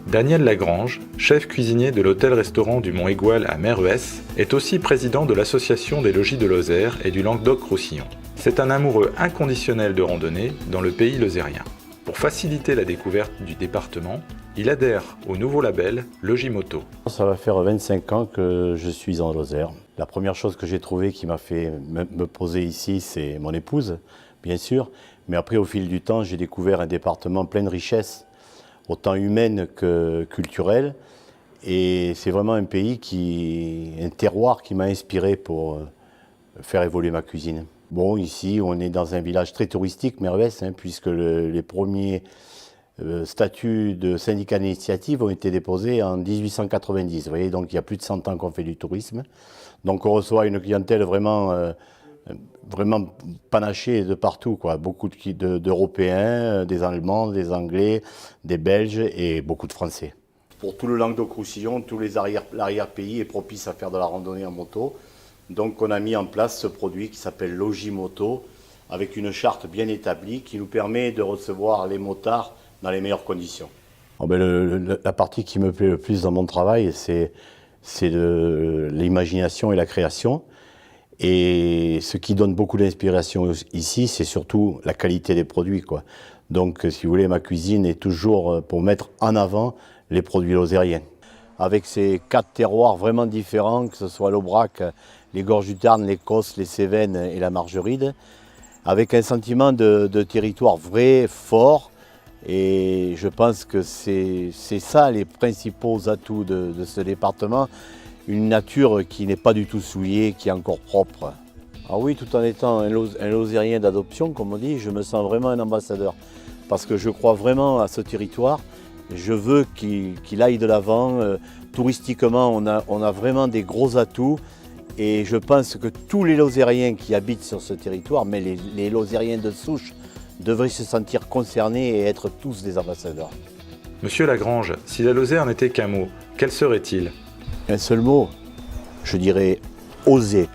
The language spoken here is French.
Daniel Lagrange, chef cuisinier de l'hôtel-restaurant du Mont-Aigoual à Mereuès, est aussi président de l'association des logis de Lozère et du Languedoc-Roussillon. C'est un amoureux inconditionnel de randonnée dans le pays lozérien. Pour faciliter la découverte du département, il adhère au nouveau label Logimoto. Ça va faire 25 ans que je suis en Lozère. La première chose que j'ai trouvée qui m'a fait me poser ici, c'est mon épouse, bien sûr. Mais après, au fil du temps, j'ai découvert un département plein de richesses, autant humaines que culturelles. Et c'est vraiment un un terroir qui m'a inspiré pour faire évoluer ma cuisine. Bon, ici, on est dans un village très touristique, Mereuès, puisque les premiers statuts de syndicat d'initiative ont été déposés en 1890. Vous voyez, donc il y a plus de 100 ans qu'on fait du tourisme. Donc on reçoit une clientèle vraiment panachée de partout, quoi. Beaucoup d'Européens, des Allemands, des Anglais, des Belges et beaucoup de Français. Pour tout le Languedoc-Roussillon, tous l'arrière-pays est propice à faire de la randonnée en moto. Donc on a mis en place ce produit qui s'appelle Logimoto, avec une charte bien établie qui nous permet de recevoir les motards dans les meilleures conditions. La partie qui me plaît le plus dans mon travail, c'est l'imagination et la création. Et ce qui donne beaucoup d'inspiration ici, c'est surtout la qualité des produits, quoi. Donc, si vous voulez, ma cuisine est toujours pour mettre en avant les produits lozériens. Avec ces 4 terroirs vraiment différents, que ce soit l'Aubrac, les Gorges du Tarn, les Causses, les Cévennes et la Margeride, avec un sentiment de territoire vrai, fort. Et je pense que c'est ça les principaux atouts de ce département. Une nature qui n'est pas du tout souillée, qui est encore propre. Ah oui, tout en étant un Lozérien d'adoption, comme on dit, je me sens vraiment un ambassadeur. Parce que je crois vraiment à ce territoire. Je veux qu'il aille de l'avant. Touristiquement, on a vraiment des gros atouts. Et je pense que tous les Lozériens qui habitent sur ce territoire, mais les Lozériens de souche, devraient se sentir concernés et être tous des ambassadeurs. Monsieur Lagrange, si la Lozère n'était qu'un mot, quel serait-il ? Un seul mot, je dirais oser.